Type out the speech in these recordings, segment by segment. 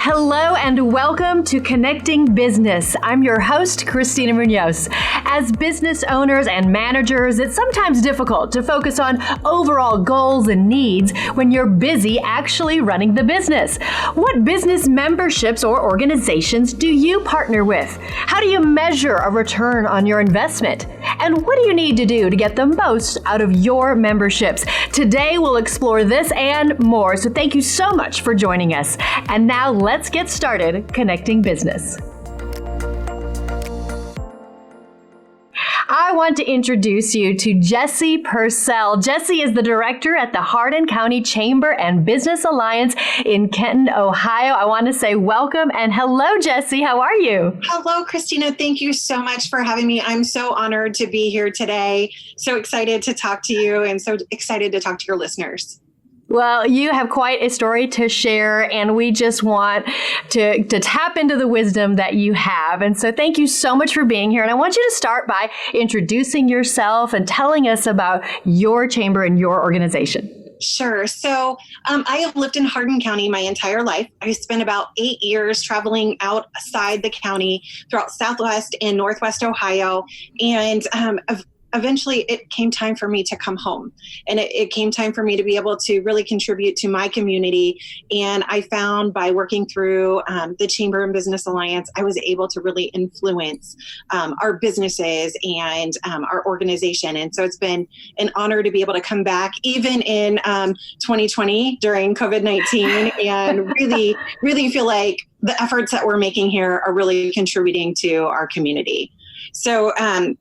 Hello and welcome to Connecting Business. I'm your host, Christina Munoz. As business owners and managers, it's sometimes difficult to focus on overall goals and needs when you're busy actually running the business. What business memberships or organizations do you partner with? How do you measure a return on your investment? And what do you need to do to get the most out of your memberships? Today, we'll explore this and more. So thank you so much for joining us. And now let's get started connecting business. I want to introduce you to Jessie Purcell. Jessie is the director at the Hardin County Chamber and Business Alliance in Kenton, Ohio. I want to say welcome and hello, Jessie. How are you? Hello, Christina. Thank you so much for having me. I'm so honored to be here today. So excited to talk to you and so excited to talk to your listeners. Well, you have quite a story to share, and we just want to tap into the wisdom that you have. And so thank you so much for being here. And I want you to start by introducing yourself and telling us about your chamber and your organization. Sure. So I have lived in Hardin County my entire life. I spent about 8 years traveling outside the county throughout Southwest and Northwest Ohio. And eventually it came time for me to come home, and it came time for me to be able to really contribute to my community. And I found by working through the Chamber and Business Alliance, I was able to really influence our businesses and our organization. And so it's been an honor to be able to come back even in 2020 during COVID-19 and really feel like the efforts that we're making here are really contributing to our community. So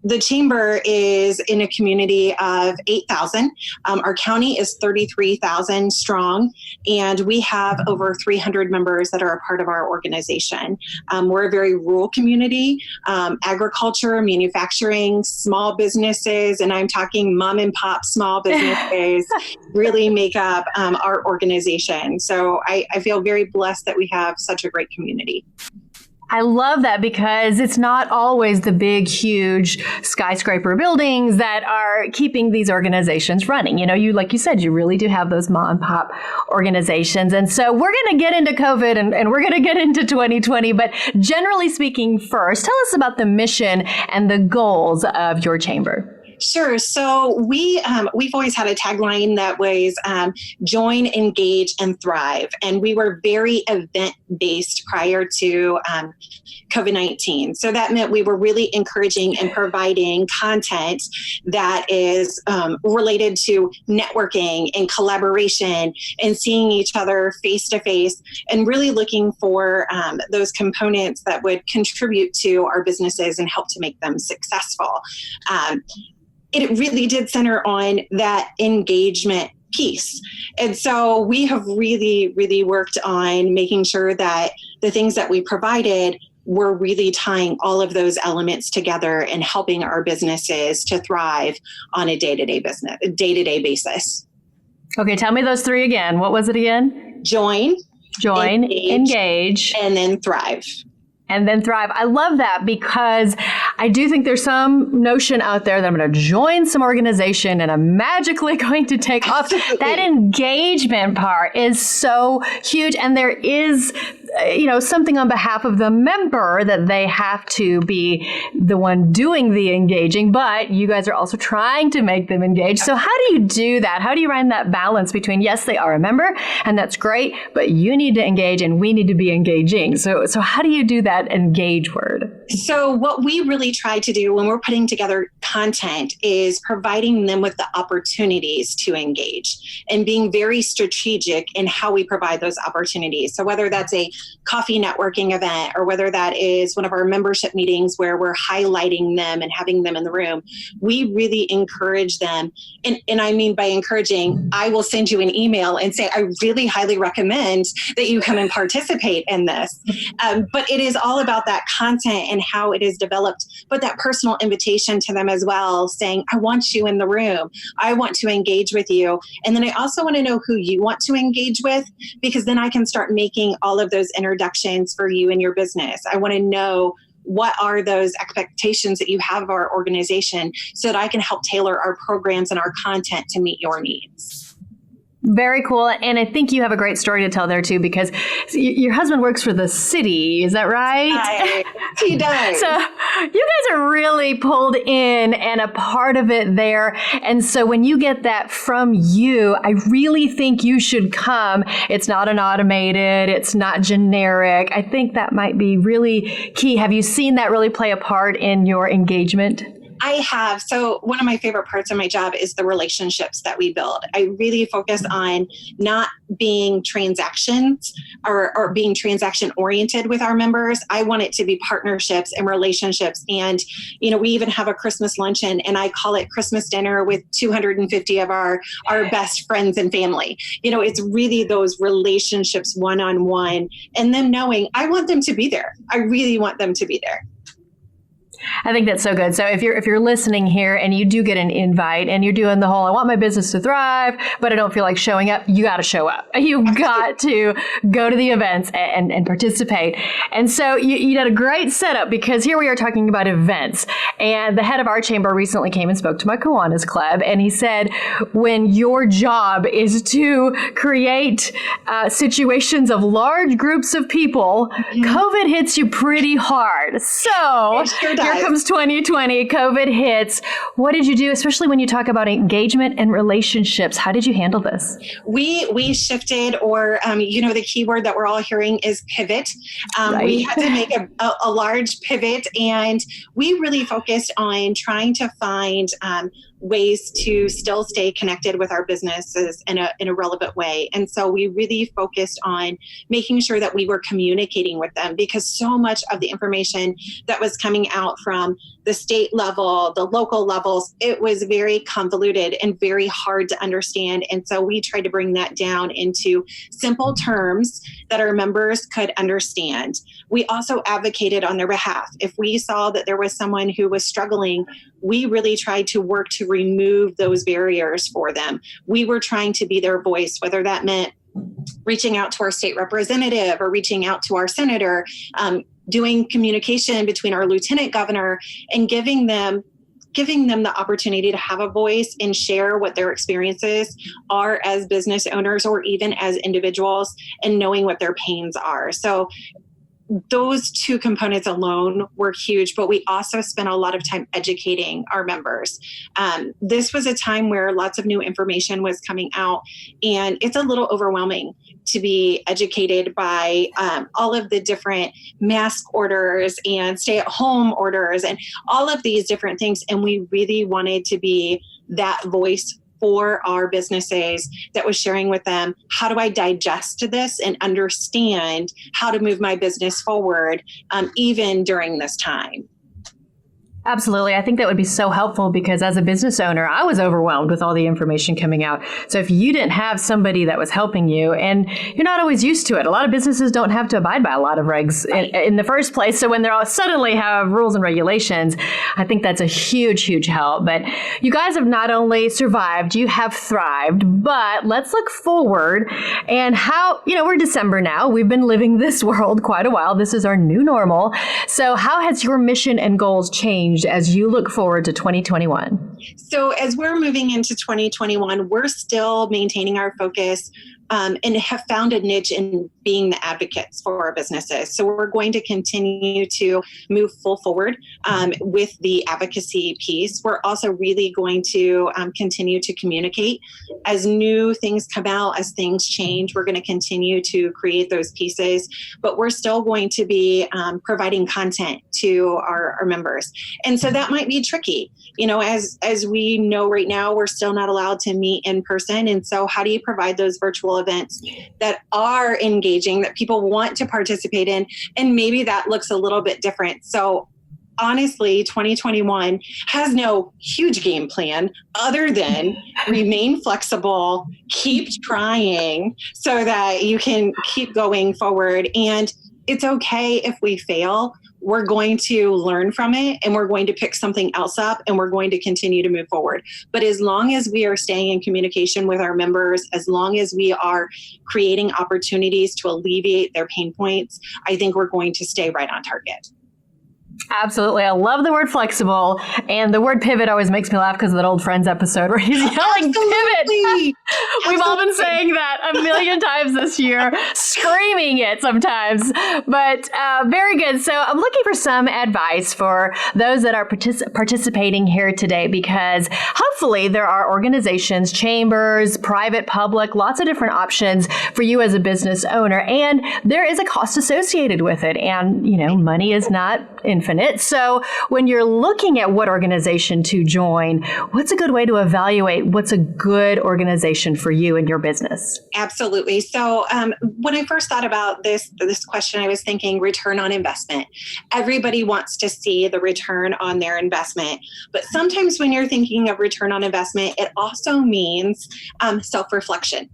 the Chamber is in a community of 8,000. Our county is 33,000 strong, and we have over 300 members that are a part of our organization. We're a very rural community. Agriculture, manufacturing, small businesses, and I'm talking mom and pop small businesses really make up our organization. So I feel very blessed that we have such a great community. I love that because it's not always the big, huge skyscraper buildings that are keeping these organizations running. Like you said, you really do have those mom and pop organizations. And so we're going to get into COVID and we're going to get into 2020. But generally speaking, first, tell us about the mission and the goals of your chamber. Sure. So we've always had a tagline that was join, engage, and thrive. And we were very event-based prior to COVID-19. So that meant we were really encouraging and providing content that is related to networking and collaboration and seeing each other face-to-face and really looking for those components that would contribute to our businesses and help to make them successful. It really did center on that engagement piece. And so we have really, really worked on making sure that the things that we provided were really tying all of those elements together and helping our businesses to thrive on a day-to-day basis. Okay, tell me those three again. What was it again? Join, engage, and then thrive. And then thrive. I love that because I do think there's some notion out there that I'm going to join some organization and I'm magically going to take off. That engagement part is so huge. And there is, something on behalf of the member that they have to be the one doing the engaging, but you guys are also trying to make them engage. So how do you do that? How do you find that balance between, yes, they are a member and that's great, but you need to engage and we need to be engaging. So how do you do that engage word? So what we really try to do when we're putting together content is providing them with the opportunities to engage and being very strategic in how we provide those opportunities. So whether that's a coffee networking event or whether that is one of our membership meetings where we're highlighting them and having them in the room, we really encourage them. And I mean by encouraging, I will send you an email and say, I really highly recommend that you come and participate in this. But it is all about that content and how it is developed, but that personal invitation to them as well, saying, I want you in the room. I want to engage with you. And then I also want to know who you want to engage with, because then I can start making all of those introductions for you and your business. I want to know what are those expectations that you have of our organization so that I can help tailor our programs and our content to meet your needs. Very cool. And I think you have a great story to tell there too, because your husband works for the city. Is that right? He does. So you guys are really pulled in and a part of it there. And so when you get that from you, I really think you should come. It's not an automated, it's not generic. I think that might be really key. Have you seen that really play a part in your engagement? I have. So one of my favorite parts of my job is the relationships that we build. I really focus on not being transactions or being transaction oriented with our members. I want it to be partnerships and relationships. And, we even have a Christmas luncheon, and I call it Christmas dinner with 250 of our best friends and family. It's really those relationships one-on-one, and them knowing I want them to be there. I really want them to be there. I think that's so good. So if you're listening here and you do get an invite and you're doing the whole, I want my business to thrive, but I don't feel like showing up, you got to show up. You've got to go to the events and participate. And so you did a great setup, because here we are talking about events. And the head of our chamber recently came and spoke to my Kiwanis Club. And he said, when your job is to create situations of large groups of people, COVID hits you pretty hard. So here comes 2020, COVID hits. What did you do, especially when you talk about engagement and relationships? How did you handle this? We shifted, or, the keyword that we're all hearing is pivot. Right. We had to make a large pivot, and we really focused on trying to find ways to still stay connected with our businesses in a relevant way. And so we really focused on making sure that we were communicating with them, because so much of the information that was coming out from the state level, the local levels, it was very convoluted and very hard to understand. And so we tried to bring that down into simple terms that our members could understand. We also advocated on their behalf. If we saw that there was someone who was struggling, we really tried to work to remove those barriers for them. We were trying to be their voice, whether that meant reaching out to our state representative or reaching out to our senator, doing communication between our lieutenant governor, and giving them the opportunity to have a voice and share what their experiences are as business owners or even as individuals, and knowing what their pains are. So those two components alone were huge, but we also spent a lot of time educating our members. This was a time where lots of new information was coming out, and it's a little overwhelming to be educated by all of the different mask orders and stay-at-home orders and all of these different things. And we really wanted to be that voice for our businesses that was sharing with them, how do I digest this and understand how to move my business forward, even during this time? Absolutely. I think that would be so helpful, because as a business owner, I was overwhelmed with all the information coming out. So if you didn't have somebody that was helping you, and you're not always used to it, a lot of businesses don't have to abide by a lot of regs in the first place. So when they all suddenly have rules and regulations, I think that's a huge, huge help. But you guys have not only survived, you have thrived. But let's look forward and how, we're December now. We've been living this world quite a while. This is our new normal. So how has your mission and goals changed as you look forward to 2021? So as we're moving into 2021, we're still maintaining our focus and have found a niche in being the advocates for our businesses. So we're going to continue to move full forward with the advocacy piece. We're also really going to continue to communicate as new things come out, as things change. We're going to continue to create those pieces, but we're still going to be providing content to our members. And so that might be tricky. As we know right now, we're still not allowed to meet in person. And so how do you provide those virtual events that are engaging, that people want to participate in? And maybe that looks a little bit different. So honestly, 2021 has no huge game plan other than remain flexible, keep trying so that you can keep going forward. And it's okay if we fail. We're going to learn from it, and we're going to pick something else up, and we're going to continue to move forward. But as long as we are staying in communication with our members, as long as we are creating opportunities to alleviate their pain points, I think we're going to stay right on target. Absolutely. I love the word flexible. And the word pivot always makes me laugh because of that old Friends episode where he's yelling pivot. We've all been saying that a million times this year, screaming it sometimes. But very good. So I'm looking for some advice for those that are participating here today, because hopefully there are organizations, chambers, private, public, lots of different options for you as a business owner. And there is a cost associated with it. And, money is not infinite. So when you're looking at what organization to join, what's a good way to evaluate what's a good organization for you and your business? Absolutely. So when I first thought about this question, I was thinking return on investment. Everybody wants to see the return on their investment. But sometimes when you're thinking of return on investment, it also means self-reflection.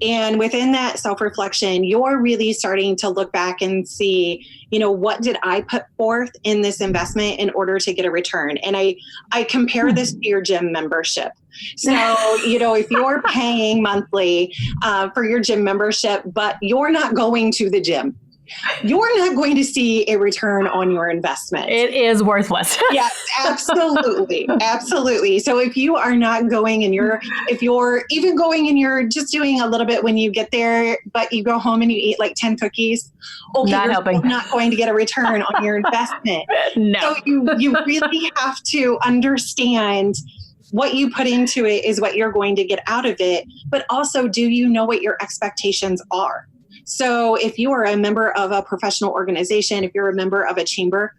And within that self-reflection, you're really starting to look back and see, what did I put forth in this investment in order to get a return? And I compare this to your gym membership. So, if you're paying monthly for your gym membership, but you're not going to the gym, you're not going to see a return on your investment. It is worthless. Yes, absolutely. Absolutely. So if you are not going and if you're even going and you're just doing a little bit when you get there, but you go home and you eat like 10 cookies, okay, you're not going to get a return on your investment. No. So you really have to understand what you put into it is what you're going to get out of it. But also, do you know what your expectations are? So if you are a member of a professional organization, if you're a member of a chamber,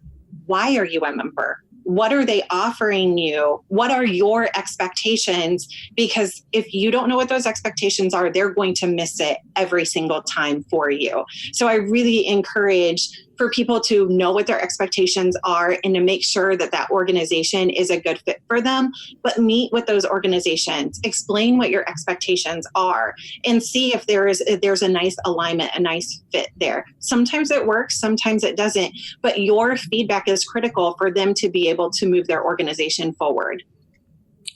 why are you a member? What are they offering you? What are your expectations? Because if you don't know what those expectations are, they're going to miss it every single time for you. So I really encourage for people to know what their expectations are and to make sure that that organization is a good fit for them, but meet with those organizations, explain what your expectations are, and see if there's a nice alignment, a nice fit there. Sometimes it works, sometimes it doesn't, but your feedback is critical for them to be able to move their organization forward.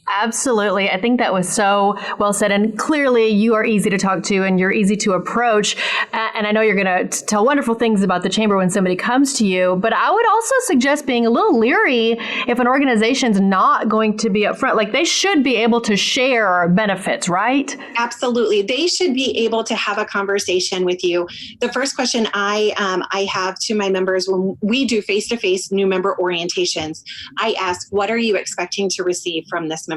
Absolutely. I think that was so well said. And clearly you are easy to talk to and you're easy to approach. And I know you're going to tell wonderful things about the chamber when somebody comes to you. But I would also suggest being a little leery if an organization's not going to be upfront. Like they should be able to share benefits, right? Absolutely. They should be able to have a conversation with you. The first question I have to my members when we do face-to-face new member orientations, I ask, what are you expecting to receive from this membership?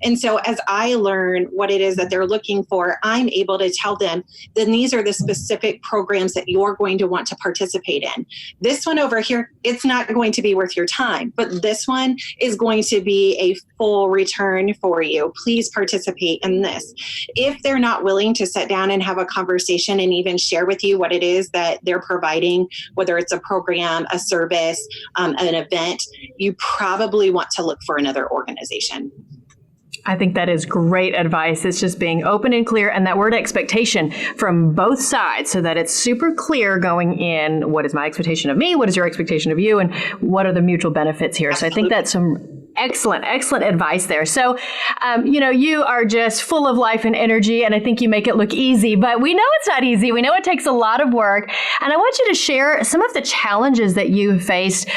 And so as I learn what it is that they're looking for, I'm able to tell them, then these are the specific programs that you're going to want to participate in. This one over here, it's not going to be worth your time, but this one is going to be a full return for you. Please participate in this. If they're not willing to sit down and have a conversation and even share with you what it is that they're providing, whether it's a program, a service, an event, you probably want to look for another organization. I think that is great advice. It's just being open and clear, and that word expectation from both sides so that it's super clear going in. What is my expectation of me? What is your expectation of you? And what are the mutual benefits here? Absolutely. So I think that's some excellent advice there. So, you are just full of life and energy, and I think you make it look easy, but we know it's not easy. We know it takes a lot of work. And I want you to share some of the challenges that you faced,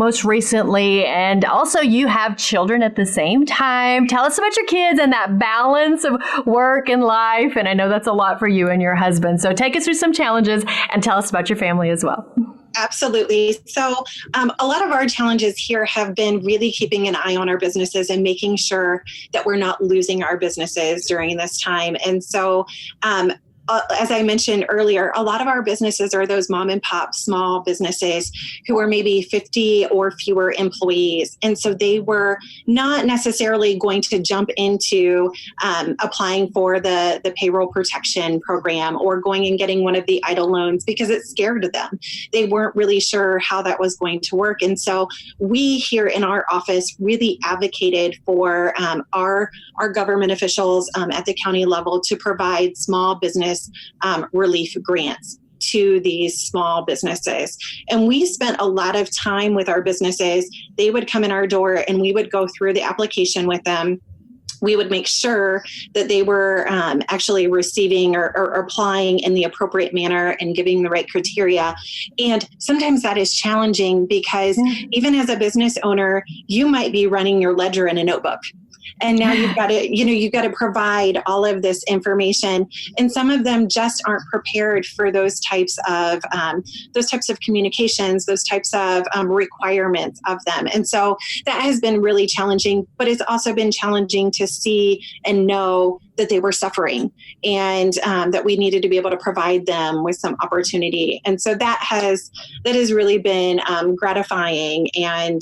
most recently. And also you have children at the same time. Tell us about your kids and that balance of work and life. And I know that's a lot for you and your husband. So take us through some challenges and tell us about your family as well. Absolutely. So a lot of our challenges here have been really keeping an eye on our businesses and making sure that we're not losing our businesses during this time. And so as I mentioned earlier, a lot of our businesses are those mom and pop small businesses who are maybe 50 or fewer employees. And so they were not necessarily going to jump into applying for the payroll protection program or going and getting one of the EIDL loans because it scared them. They weren't really sure how that was going to work. And so we here in our office really advocated for our government officials at the county level to provide small business relief grants to these small businesses. And we spent a lot of time with our businesses. They would come in our door and we would go through the application with them. we would make sure that they were actually receiving or applying in the appropriate manner and giving the right criteria. And sometimes that is challenging because even as a business owner, you might be running your ledger in a notebook. And now you've got to provide all of this information, and some of them just aren't prepared for those types of communications, those types of requirements of them. And so that has been really challenging, but it's also been challenging to see and know that they were suffering, and that we needed to be able to provide them with some opportunity. And so that has really been gratifying. And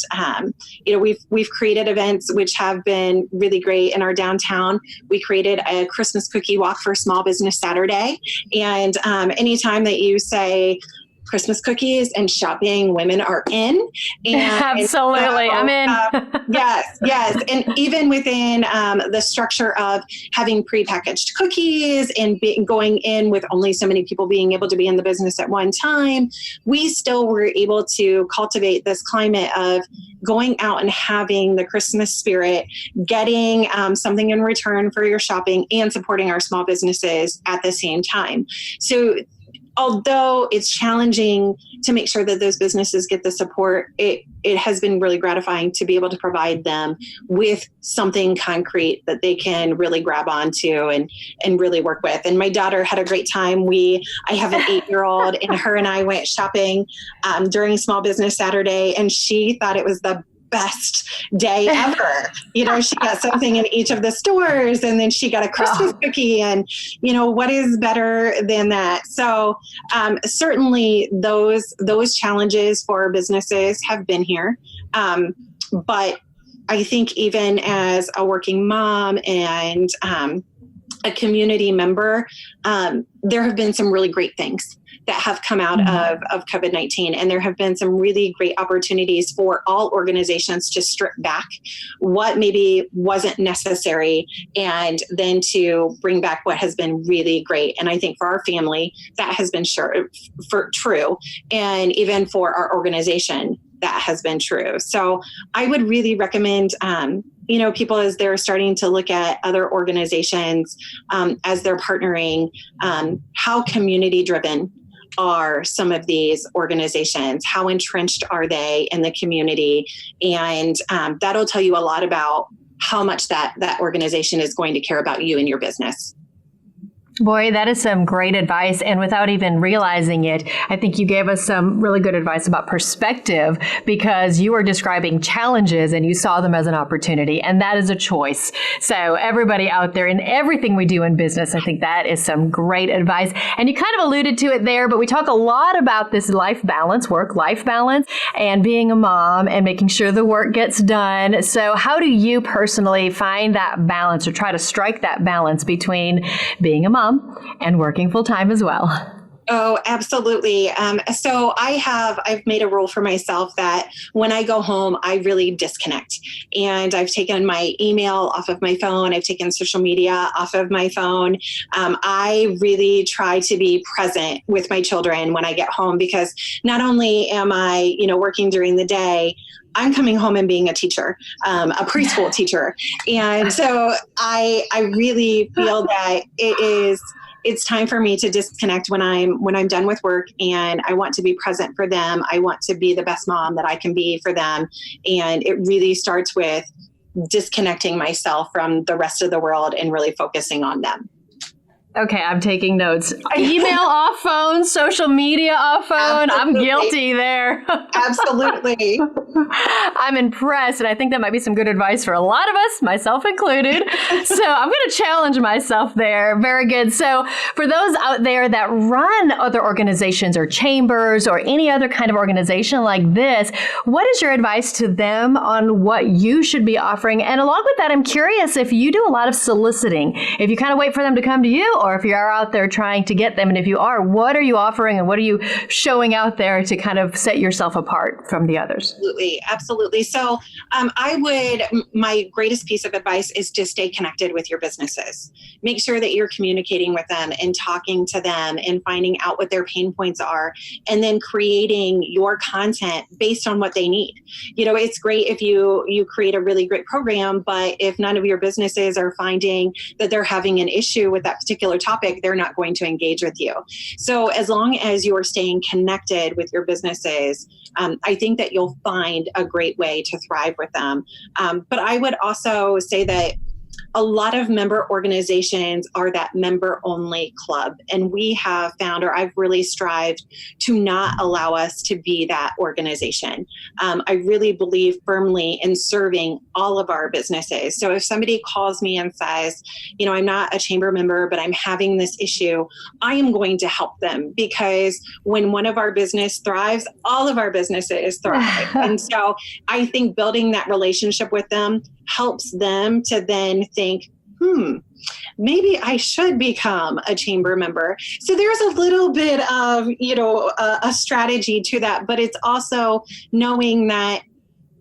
we've created events which have been really great in our downtown. We created a Christmas cookie walk for Small Business Saturday, and anytime that you say Christmas cookies and shopping, women are in. And absolutely, I'm in. Yes. And even within the structure of having prepackaged cookies and going in with only so many people being able to be in the business at one time, we still were able to cultivate this climate of going out and having the Christmas spirit, getting something in return for your shopping, and supporting our small businesses at the same time. So although it's challenging to make sure that those businesses get the support, it has been really gratifying to be able to provide them with something concrete that they can really grab onto and really work with. And my daughter had a great time. I have an 8-year-old, and her and I went shopping during Small Business Saturday, and she thought it was the best day ever. She got something in each of the stores, and then she got a Christmas cookie, and what is better than that? So certainly those challenges for businesses have been here. But I think even as a working mom and a community member, there have been some really great things that have come out of COVID-19. And there have been some really great opportunities for all organizations to strip back what maybe wasn't necessary, and then to bring back what has been really great. And I think for our family, that has been true. And even for our organization, that has been true. So I would really recommend, people as they're starting to look at other organizations, as they're partnering, how community driven are some of these organizations? How entrenched are they in the community? And that'll tell you a lot about how much that organization is going to care about you and your business. Boy, that is some great advice. And without even realizing it, I think you gave us some really good advice about perspective, because you were describing challenges and you saw them as an opportunity. And that is a choice. So everybody out there, in everything we do in business, I think that is some great advice. And you kind of alluded to it there, but we talk a lot about this life balance, work-life balance, and being a mom and making sure the work gets done. So how do you personally find that balance, or try to strike that balance between being a mom and working full time as well? Oh, absolutely. So I've made a rule for myself that when I go home, I really disconnect. And I've taken my email off of my phone. I've taken social media off of my phone. I really try to be present with my children when I get home, because not only am I, working during the day, I'm coming home and being a teacher, a preschool teacher. And so I really feel that it's time for me to disconnect when I'm done with work, and I want to be present for them. I want to be the best mom that I can be for them. And it really starts with disconnecting myself from the rest of the world and really focusing on them. Okay, I'm taking notes. Email off phone, social media off phone. Absolutely. I'm guilty there. Absolutely. I'm impressed, and I think that might be some good advice for a lot of us, myself included. So I'm going to challenge myself there. Very good. So for those out there that run other organizations or chambers or any other kind of organization like this, what is your advice to them on what you should be offering? And along with that, I'm curious if you do a lot of soliciting, if you kind of wait for them to come to you, or if you are out there trying to get them? And if you are, what are you offering and what are you showing out there to kind of set yourself apart from the others? Absolutely. So my greatest piece of advice is to stay connected with your businesses. Make sure that you're communicating with them and talking to them and finding out what their pain points are, and then creating your content based on what they need. It's great if you create a really great program, but if none of your businesses are finding that they're having an issue with that particular topic, they're not going to engage with you. So as long as you're staying connected with your businesses, I think that you'll find a great way to thrive with them. But I would also say that a lot of member organizations are that member-only club. And we have found, or I've really strived to not allow us to be that organization. I really believe firmly in serving all of our businesses. So if somebody calls me and says, I'm not a chamber member, but I'm having this issue, I am going to help them, because when one of our business thrives, all of our businesses thrive. And so I think building that relationship with them helps them to then think, maybe I should become a chamber member. So there's a little bit of, a strategy to that, but it's also knowing that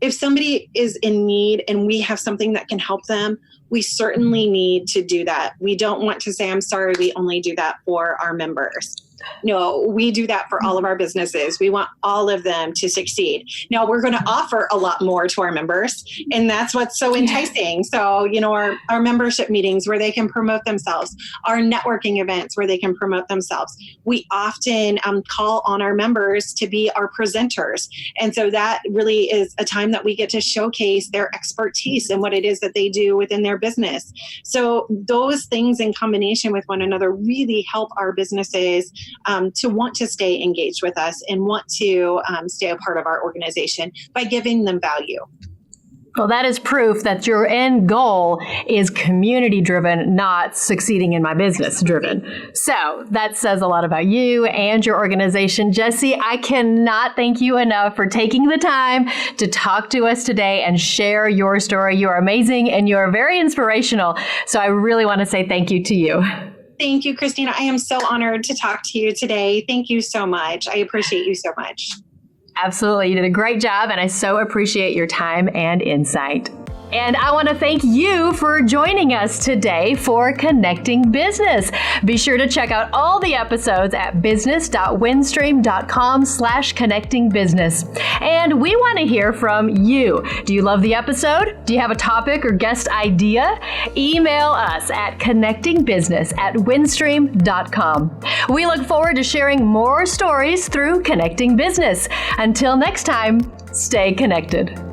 if somebody is in need and we have something that can help them, we certainly need to do that. We don't want to say, I'm sorry, we only do that for our members. No, we do that for all of our businesses. We want all of them to succeed. Now, we're going to offer a lot more to our members, and that's what's so enticing. So, our membership meetings where they can promote themselves, our networking events where they can promote themselves. We often call on our members to be our presenters. And so that really is a time that we get to showcase their expertise and what it is that they do within their business. So those things in combination with one another really help our businesses to want to stay engaged with us and want to stay a part of our organization by giving them value. Well, that is proof that your end goal is community driven, not succeeding in my business driven. So that says a lot about you and your organization. Jessie, I cannot thank you enough for taking the time to talk to us today and share your story. You are amazing and you are very inspirational. So I really want to say thank you to you. Thank you, Christina. I am so honored to talk to you today. Thank you so much. I appreciate you so much. Absolutely. You did a great job, and I so appreciate your time and insight. And I want to thank you for joining us today for Connecting Business. Be sure to check out all the episodes at business.winstream.com/connectingbusiness. And we want to hear from you. Do you love the episode? Do you have a topic or guest idea? Email us at connectingbusiness@winstream.com. We look forward to sharing more stories through Connecting Business. Until next time, stay connected.